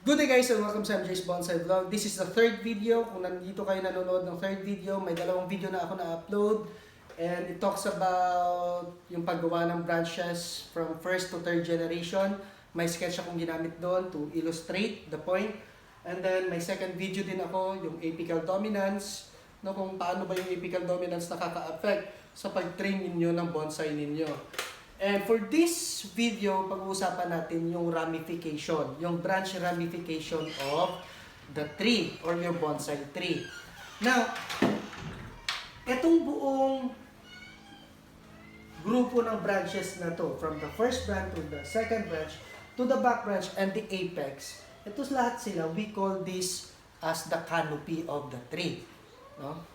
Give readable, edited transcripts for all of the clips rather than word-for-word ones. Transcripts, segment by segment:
Good day guys and welcome sa MJ's Bonsai Vlog. This is the third video. Kung nandito kayo nanonood ng third video, may dalawang video na ako na-upload. And it talks about yung paggawa ng branches from first to third generation. May sketch akong ginamit doon to illustrate the point. And then may second video din ako, yung apical dominance. No, kung paano ba yung apical dominance nakaka-affect sa pag-train ninyo ng bonsai ninyo. And for this video, pag-uusapan natin yung ramification, yung branch ramification of the tree or your bonsai tree. Now, etong buong grupo ng branches na to, from the first branch to the second branch, to the back branch and the apex, ito lahat sila, we call this as the canopy of the tree. No?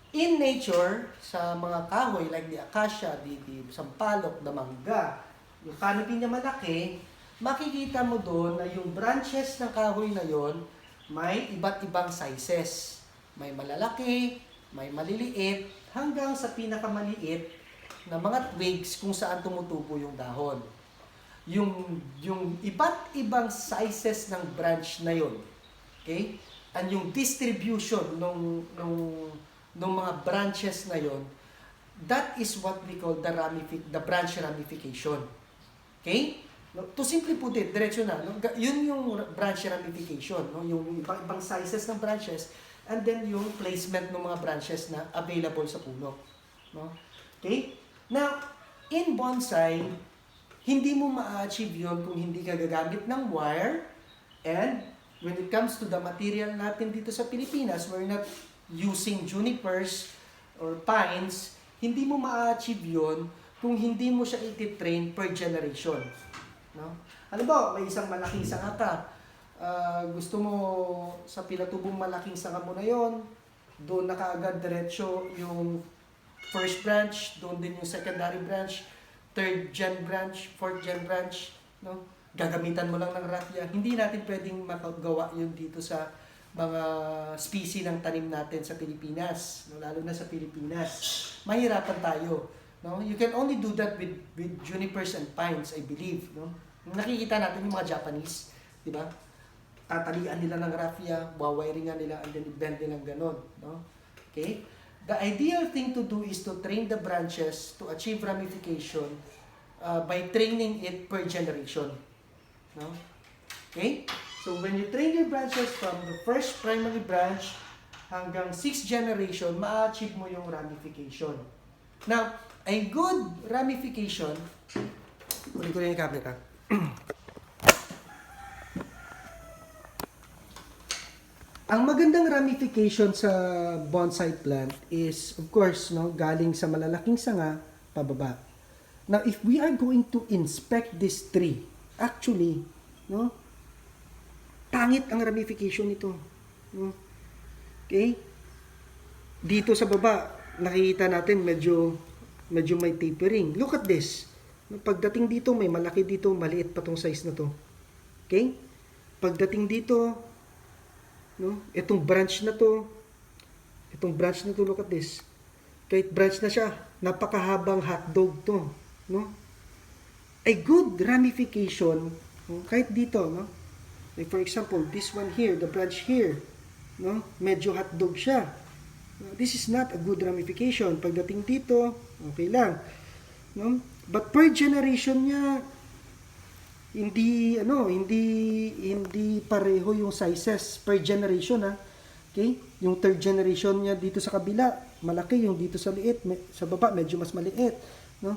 In nature, sa mga kahoy like the acacia, the sampalok, the mangga, yung canopy niya malaki, makikita mo doon na yung branches ng kahoy na yon may iba't ibang sizes. May malalaki, may maliliit, hanggang sa pinakamaliit na mga twigs kung saan tumutubo yung dahon. Yung iba't ibang sizes ng branch na yon, okay? And yung distribution ng mga branches na yon, that is what we call the branch ramification. Okay? To simply put it, diretso na, no? Yun yung branch ramification, no? Yung ibang sizes ng branches, and then yung placement ng mga branches na available sa puno. No? Okay? Now, in bonsai, hindi mo ma-achieve yun kung hindi ka gagamit ng wire, and when it comes to the material natin dito sa Pilipinas, we're not using junipers or pines, hindi mo ma-achieve yun kung hindi mo siya iti-train per generation. No? Ano ba, may isang malaking sanga ka, gusto mo sa pinatubong malaking sanga mo na yon, doon na kaagad diretso yung first branch, doon din yung secondary branch, third gen branch, fourth gen branch, no? Gagamitan mo lang ng raffia. Hindi natin pwedeng makagawa yun dito sa mga species ng tanim natin sa Pilipinas, no? Lalo na sa Pilipinas. Mahirapan tayo, no? You can only do that with junipers and pines, I believe, no? Nakikita natin yung mga Japanese, di ba? Tatalian nila ng raffia, wawiringan nila, and then i-bend nilang ganon, no? Okay? The ideal thing to do is to train the branches to achieve ramification by training it per generation, no? Okay? So when you train your branches from the first primary branch hanggang 6th generation, ma-achieve mo yung ramification. Now, a good ramification, ulit ko na yung camera. Ang magandang ramification sa bonsai plant is, of course, no, galing sa malalaking sanga, pababa. Now, if we are going to inspect this tree, actually, no, pangit ang ramification nito. No? Okay? Dito sa baba, nakikita natin medyo may tapering. Look at this. Pagdating dito, may malaki dito, maliit pa tong size na to. Okay? Pagdating dito, no, itong branch na to, look at this. Kahit branch na siya, napakahabang hotdog to, no? A good ramification, no, kahit dito, no? Like for example, this one here, the branch here, no? Medyo hotdog siya. This is not a good ramification. Pagdating dito, okay lang, no? But per generation niya, hindi pareho yung sizes per generation, ha. Okay? Yung third generation niya dito sa kabila, malaki, yung dito sa liit, sa baba medyo mas maliit, no?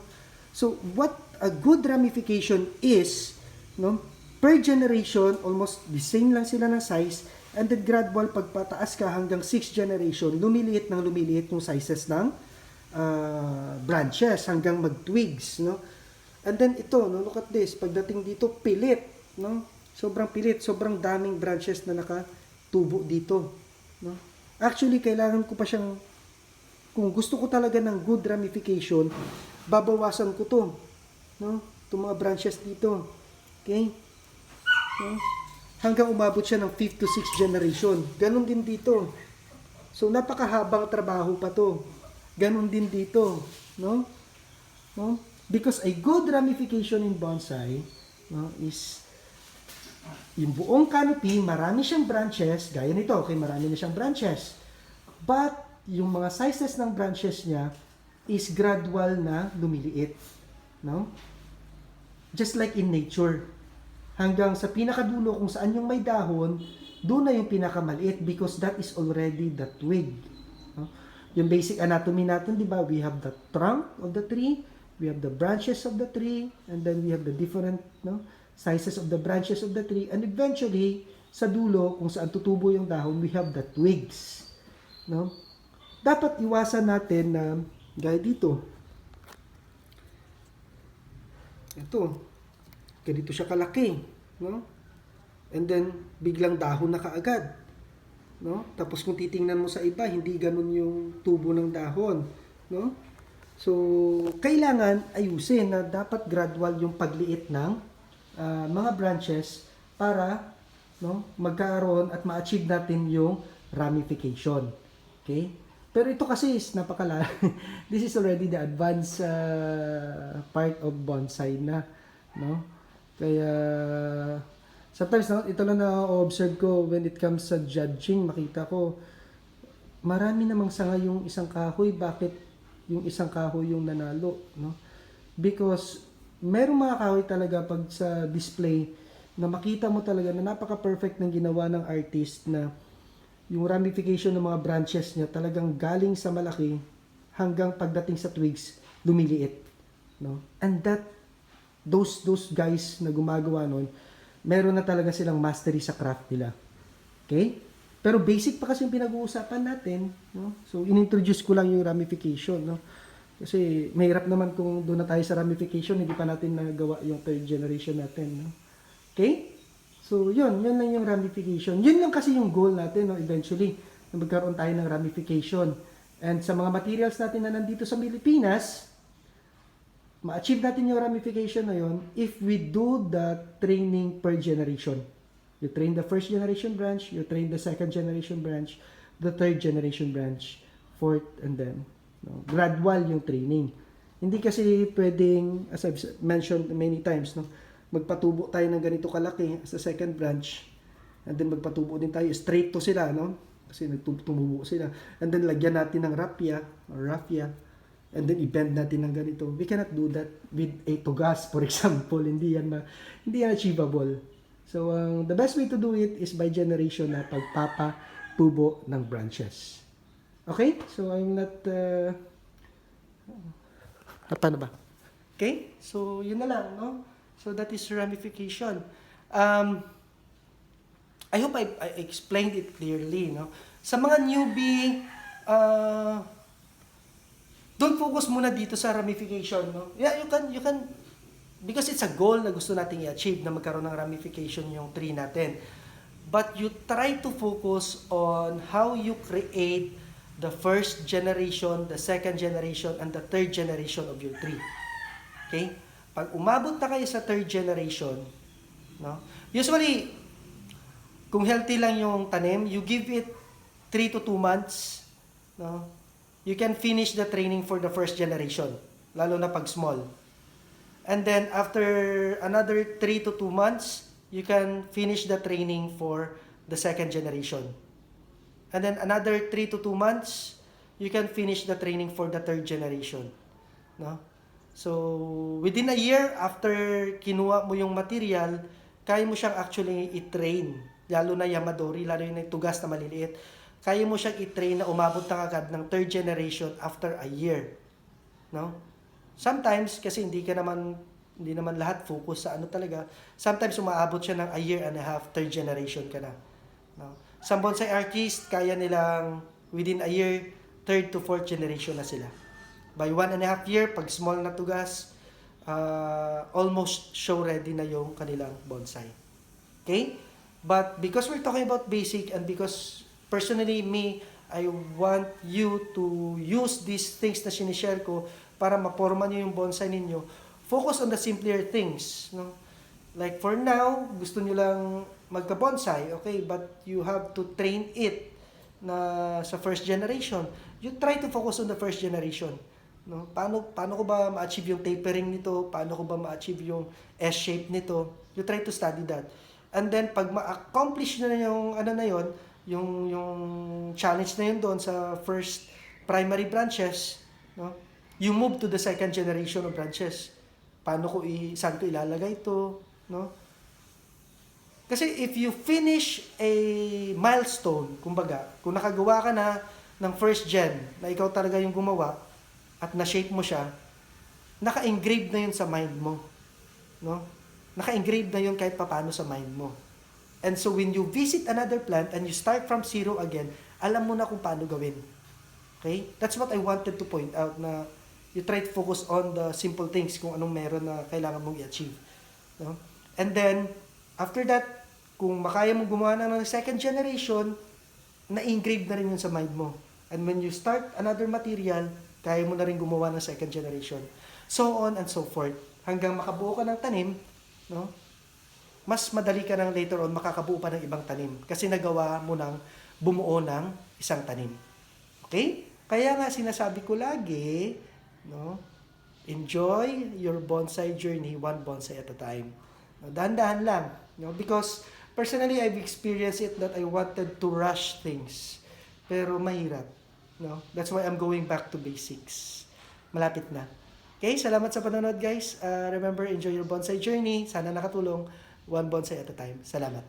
So what a good ramification is, no? Per generation, almost the same lang sila ng size, and then gradual pagpataas ka hanggang 6th generation, lumiliit yung sizes ng branches hanggang mag-twigs, no? And then ito, no, look at this, pagdating dito, pilit, no? Sobrang pilit, sobrang daming branches na nakatubo dito, no? Actually, kailangan ko pa siyang, kung gusto ko talaga ng good ramification, babawasan ko to, no? Itong mga branches dito. Okay? No? Hanggang umabot siya ng 5th to 6th generation. Ganon din dito. So, napakahabang trabaho pa to. Ganon din dito, no? No? Because a good ramification in bonsai, no, is Yung buong canopy, marami siyang branches, gaya nito, okay, marami na siyang branches. But, yung mga sizes ng branches niya is gradual na lumiliit. No? Just like in nature. Hanggang sa pinakadulo kung saan yung may dahon, doon na yung pinakamaliit because that is already the twig. No? Yung basic anatomy natin, di ba? We have the trunk of the tree, we have the branches of the tree, and then we have the different sizes of the branches of the tree, and eventually, sa dulo, kung saan tutubo yung dahon, we have the twigs. No? Dapat iwasan natin na, gaya dito, ito, ganito siya kalaki, no? And then, biglang dahon na kaagad, no? Tapos kung titingnan mo sa iba, hindi ganun yung tubo ng dahon, no? So, kailangan ayusin na dapat gradual yung pagliit ng mga branches para magkaroon at ma-achieve natin yung ramification. Okay? Pero ito kasi is napakala. This is already the advanced part of bonsai na, no? Kaya sometimes ito lang na-observe ko when it comes sa judging, makita ko marami namang sanga yung isang kahoy, bakit yung isang kahoy yung nanalo, no? Because merong mga kahoy talaga pag sa display na makita mo talaga na napaka-perfect ng ginawa ng artist na yung ramification ng mga branches niya talagang galing sa malaki hanggang pagdating sa twigs lumiliit, no? And that those guys na gumagawa noon, meron na talaga silang mastery sa craft nila. Okay? Pero basic pa kasi yung pinag-uusapan natin, no? So inintroduce ko lang yung ramification, no? Kasi mahirap naman kung doon na tayo sa ramification, hindi pa natin nagawa yung third generation natin, no? Okay? So, yun lang yung ramification. Yun lang kasi yung goal natin, no, eventually, na magkaroon tayo ng ramification. And sa mga materials natin na nandito sa Pilipinas, ma-achieve natin yung ramification na yun if we do the training per generation. You train the first generation branch, you train the second generation branch, the third generation branch, fourth, and then, no, gradual yung training. Hindi kasi pwedeng, as I've mentioned many times, no, magpatubo tayo ng ganito kalaki sa second branch, and then magpatubo din tayo, straight to sila, no? Kasi nagtumubo sila. And then lagyan natin ng raffia, and then i-bend natin ng ganito. We cannot do that with a tugas, for example. Hindi yan achievable. So, the best way to do it is by generation na pagpapatubo ng branches. Okay? So, I'm not... paano ba? Okay? So, yun na lang, no? So, that is ramification. I hope I explained it clearly, no? Sa mga newbie, don't focus muna dito sa ramification, no? Yeah, you can, because it's a goal na gusto nating i-achieve na magkaroon ng ramification yung tree natin. But you try to focus on how you create the first generation, the second generation, and the third generation of your tree. Okay? Pag umabot na kayo sa third generation, no? Usually, kung healthy lang yung tanim, you give it 3 to 2 months, no? You can finish the training for the first generation, lalo na pag small. And then, after another 3 to 2 months, you can finish the training for the second generation. And then, another 3 to 2 months, you can finish the training for the third generation. No? So, within a year, after kinuha mo yung material, kaya mo siyang actually i-train. Lalo na Yamadori, lalo yung tugas na maliliit. Kaya mo siyang i-train na umabot na agad ng third generation after a year. No? Sometimes, kasi hindi naman lahat focus sa ano talaga. Sometimes, umaabot siya ng a year and a half, third generation ka na. No? Some bonsai artists, kaya nilang within a year, third to fourth generation na sila. By 1.5 year, pag small na tugas, almost show ready na yung kanilang bonsai. Okay? But because we're talking about basic and because personally me, I want you to use these things na sinishare ko para maporma nyo yung bonsai ninyo. Focus on the simpler things. No? Like for now, gusto nyo lang magka-bonsai, okay? But you have to train it na sa first generation. You try to focus on the first generation. No? Paano ko ba ma-achieve yung tapering nito? Paano ko ba ma-achieve yung S-shape nito? You try to study that. And then, pag ma-accomplish na yung, ano na yon, yung challenge na yun doon sa first primary branches, no? You move to the second generation of branches. Paano saan ko ilalagay ito, no? Kasi if you finish a milestone, kumbaga, kung nakagawa ka na ng first gen, na ikaw talaga yung gumawa, at na-shape mo siya, naka-engrave na yun sa mind mo. No? Naka-engrave na yun kahit papano sa mind mo. And so when you visit another plant and you start from zero again, alam mo na kung paano gawin. Okay? That's what I wanted to point out, na you try to focus on the simple things, kung anong meron na kailangan mong i-achieve. No? And then, after that, kung makaya mong gumawa na ng second generation, na-engrave na rin yun sa mind mo. And when you start another material, kaya mo na rin gumawa ng second generation. So on and so forth. Hanggang makabuo ka ng tanim, no? Mas madali ka nang later on makakabuo pa ng ibang tanim. Kasi nagawa mo nang bumuo ng isang tanim. Okay? Kaya nga sinasabi ko lagi, no? Enjoy your bonsai journey one bonsai at a time. No, dahan-dahan lang. No? Because personally, I've experienced it that I wanted to rush things. Pero mahirap. No? That's why I'm going back to basics. Malapit na. Okay, salamat sa panonood guys. Remember, enjoy your bonsai journey. Sana nakatulong. One bonsai at a time. Salamat.